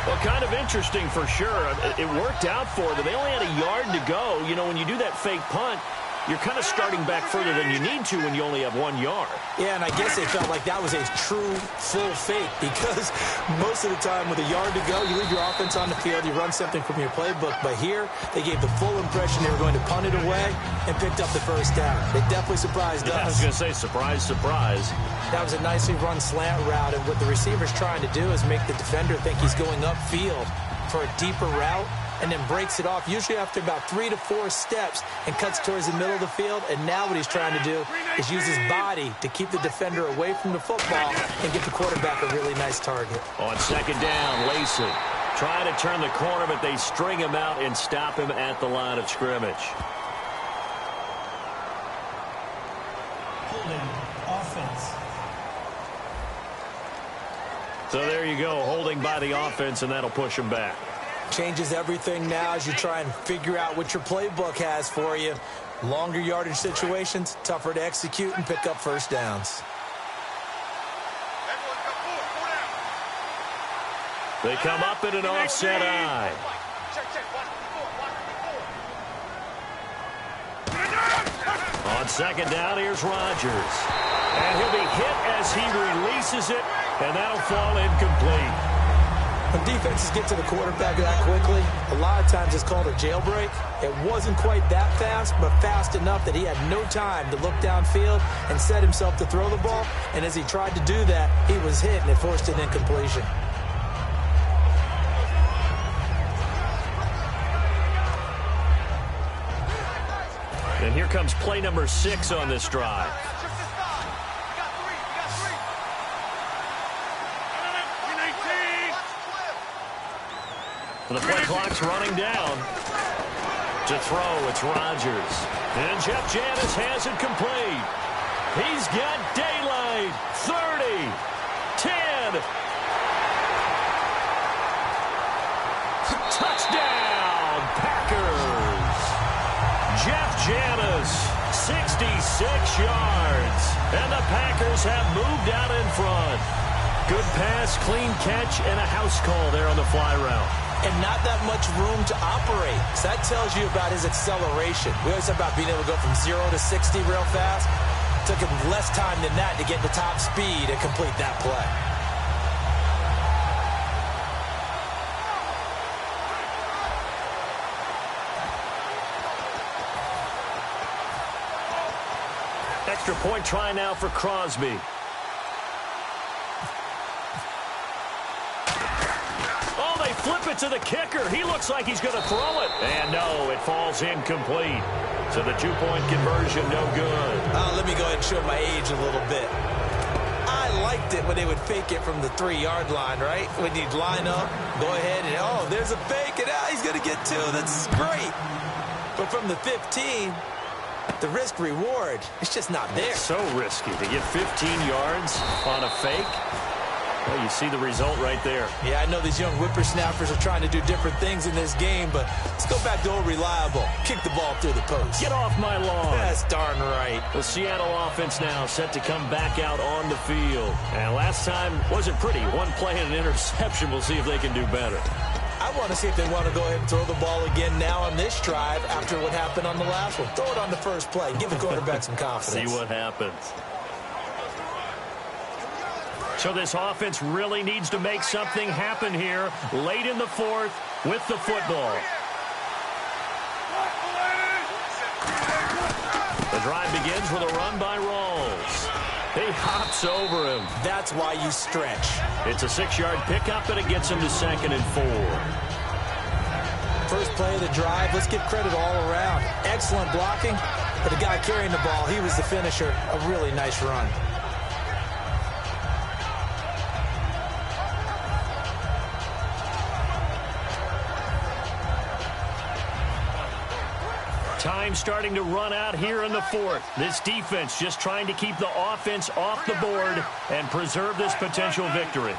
Well, kind of interesting for sure. It worked out for them. They only had a yard to go. You know, when you do that fake punt, you're kind of starting back further than you need to when you only have 1 yard. Yeah, and I guess they felt like that was a true full fake because most of the time with a yard to go, you leave your offense on the field, you run something from your playbook. But here, they gave the full impression they were going to punt it away and picked up the first down. They definitely surprised us. I was going to say, surprise, surprise. That was a nicely run slant route, and what the receiver's trying to do is make the defender think he's going upfield for a deeper route, and then breaks it off, usually after about 3 to 4 steps, and cuts towards the middle of the field. And now what he's trying to do is use his body to keep the defender away from the football and get the quarterback a really nice target. On 2nd down, Lacey trying to turn the corner, but they string him out and stop him at the line of scrimmage. Holding, offense. So there you go, holding by the offense, and that'll push him back. Changes everything now as you try and figure out what your playbook has for you. Longer yardage situations, tougher to execute and pick up first downs. They come up in an offset eye. On 2nd down, here's Rodgers. And he'll be hit as he releases it, and that'll fall incomplete. When defenses get to the quarterback that quickly, a lot of times it's called a jailbreak. It wasn't quite that fast, but fast enough that he had no time to look downfield and set himself to throw the ball. And as he tried to do that, he was hit, and it forced an incompletion. And here comes play number 6 on this drive. The play clock's running down. To throw, it's Rodgers. And Jeff Janis has it complete. He's got daylight. 30. 10. Touchdown, Packers. Jeff Janis, 66 yards. And the Packers have moved out in front. Good pass, clean catch, and a house call there on the fly route. And not that much room to operate. So that tells you about his acceleration. We always talk about being able to go from 0 to 60 real fast. It took him less time than that to get to top speed and complete that play. Extra point try now for Crosby. Flip it to the kicker. He looks like he's going to throw it. And no, it falls incomplete. So the 2-point conversion, no good. Let me go ahead and show my age a little bit. I liked it when they would fake it from the 3-yard line, right? When you'd line up, go ahead and, oh, there's a fake, and he's going to get 2. That's great. But from the 15, the risk-reward, it's just not there. It's so risky to get 15 yards on a fake. Well, you see the result right there. Yeah, I know these young whippersnappers are trying to do different things in this game, but let's go back to old reliable. Kick the ball through the post. Get off my lawn. That's darn right. The Seattle offense now set to come back out on the field. And last time wasn't pretty. One play and an interception. We'll see if they can do better. I want to see if they want to go ahead and throw the ball again now on this drive after what happened on the last one. Throw it on the first play. Give the quarterback some confidence. See what happens. So this offense really needs to make something happen here late in the 4th with the football. The drive begins with a run by Rawls. He hops over him. That's why you stretch. It's a 6-yard pickup, and it gets him to 2nd and 4. First play of the drive, let's give credit all around. Excellent blocking, but the guy carrying the ball, he was the finisher. A really nice run. Time starting to run out here in the fourth. This defense just trying to keep the offense off the board and preserve this potential victory.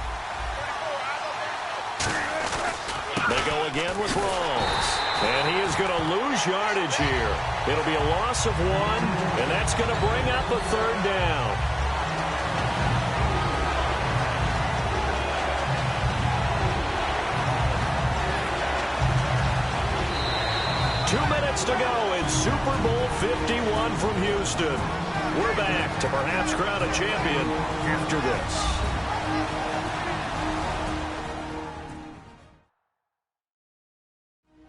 They go again with Rawls. And he is going to lose yardage here. It'll be a loss of 1, and that's going to bring up a third down. To go in Super Bowl 51 from Houston. We're back to perhaps crown a champion after this.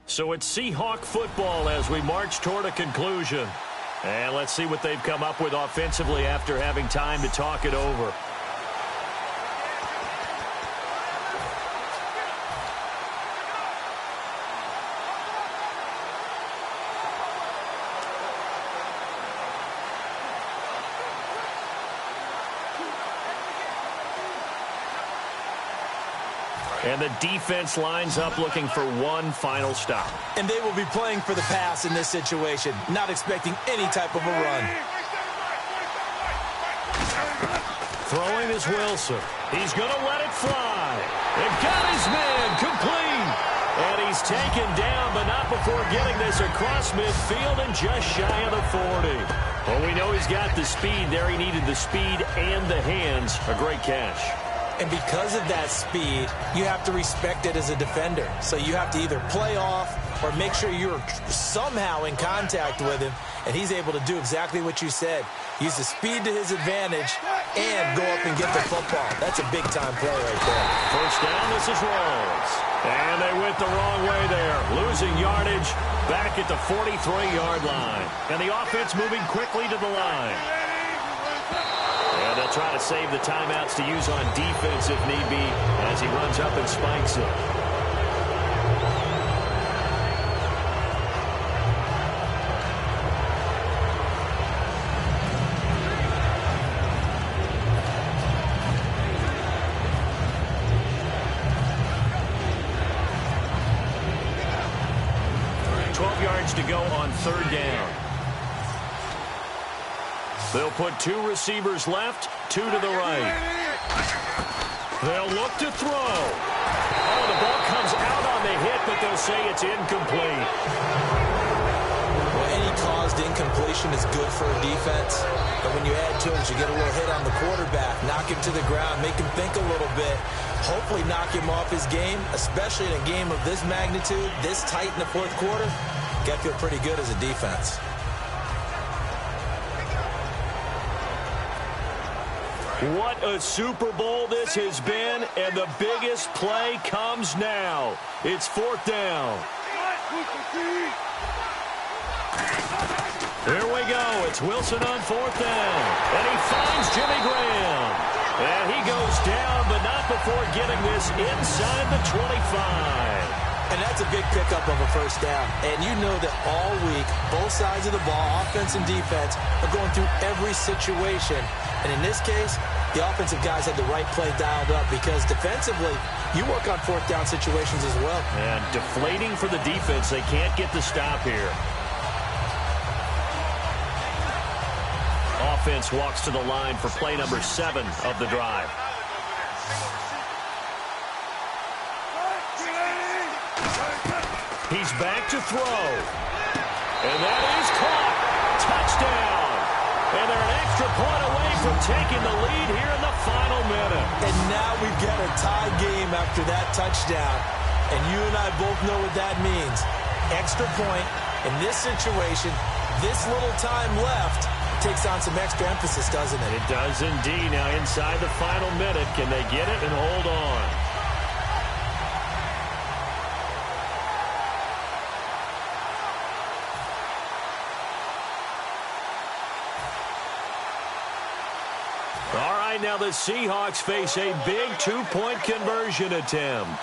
So it's Seahawk football as we march toward a conclusion. And let's see what they've come up with offensively after having time to talk it over. And the defense lines up looking for one final stop. And they will be playing for the pass in this situation, not expecting any type of a run. Throwing is Wilson. He's going to let it fly. And got his man complete. And he's taken down, but not before getting this across midfield and just shy of the 40. Well, we know he's got the speed there. He needed the speed and the hands. A great catch. And because of that speed, you have to respect it as a defender. So you have to either play off or make sure you're somehow in contact with him. And he's able to do exactly what you said. Use the speed to his advantage and go up and get the football. That's a big-time play right there. First down, this is Rawls. And they went the wrong way there. Losing yardage back at the 43-yard line. And the offense moving quickly to the line. And they'll try to save the timeouts to use on defense if need be as he runs up and spikes it. To go on third down. They'll put 2 receivers left, 2 to the right. They'll look to throw. Oh, the ball comes out on the hit, but they'll say it's incomplete. Well, any caused incompletion is good for a defense. But when you add to it, you get a little hit on the quarterback, knock him to the ground, make him think a little bit, hopefully knock him off his game, especially in a game of this magnitude, this tight in the fourth quarter. Got to feel pretty good as a defense. What a Super Bowl this has been, and the biggest play comes now. It's fourth down. Here we go. It's Wilson on fourth down. And he finds Jimmy Graham. And he goes down, but not before getting this inside the 25. And that's a big pickup of a first down. And you know that all week, both sides of the ball, offense and defense, are going through every situation. And in this case, the offensive guys had the right play dialed up because defensively, you work on fourth down situations as well. And deflating for the defense. They can't get the stop here. Offense walks to the line for play number 7 of the drive. He's back to throw. And that is caught. Touchdown. And they're an extra point away from taking the lead here in the final minute. And now we've got a tie game after that touchdown. And you and I both know what that means. Extra point in this situation, this little time left, takes on some extra emphasis, doesn't it? It does indeed. Now inside the final minute, can they get it and hold on? Now the Seahawks face a big 2-point conversion attempt.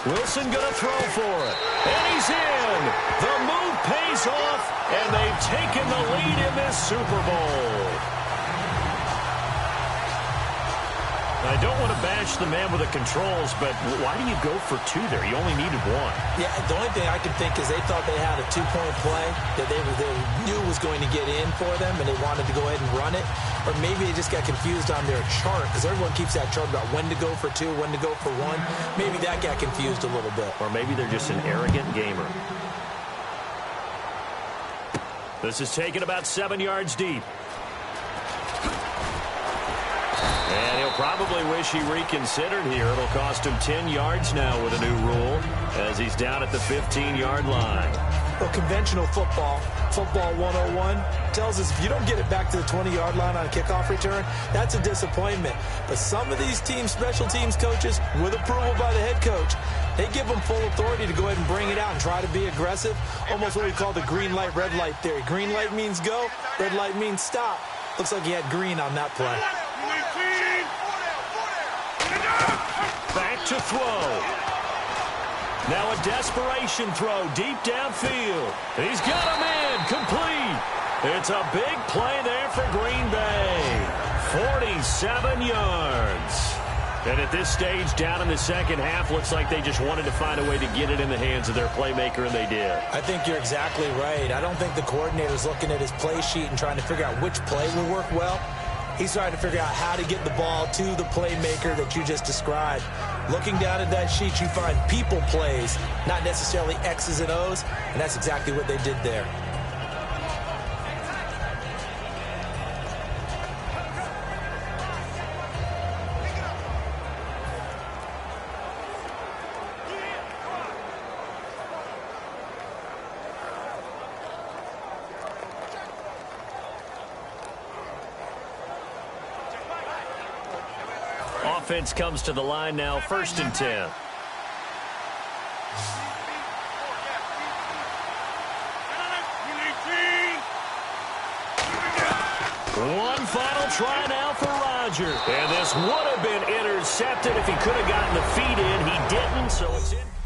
Wilson going to throw for it. And he's in. The move pays off, and they've taken the lead in this Super Bowl. I don't want to bash the man with the controls, but why do you go for 2 there? You only needed 1. Yeah, the only thing I can think is they thought they had a 2-point play that they knew was going to get in for them, and they wanted to go ahead and run it. Or maybe they just got confused on their chart, because everyone keeps that chart about when to go for 2, when to go for 1. Maybe that got confused a little bit. Or maybe they're just an arrogant gamer. This is taken about 7 yards deep. And he'll probably wish he reconsidered here. It'll cost him 10 yards now with a new rule as he's down at the 15-yard line. Well, conventional football 101, tells us if you don't get it back to the 20-yard line on a kickoff return, that's a disappointment. But some of these special teams coaches, with approval by the head coach, they give them full authority to go ahead and bring it out and try to be aggressive, almost what we call the green light, red light theory. Green light means go, red light means stop. Looks like he had green on that play. Back to throw. Now a desperation throw deep downfield. He's got him in. Complete. It's a big play there for Green Bay. 47 yards. And at this stage, down in the second half, looks like they just wanted to find a way to get it in the hands of their playmaker, and they did. I think you're exactly right. I don't think the coordinator's looking at his play sheet and trying to figure out which play will work well. He's trying to figure out how to get the ball to the playmaker that you just described. Looking down at that sheet, you find people plays, not necessarily X's and O's, and that's exactly what they did there. Offense comes to the line now, 1st and 10. One final try now for Rodgers. And this would have been intercepted if he could have gotten the feet in. He didn't, so it's in.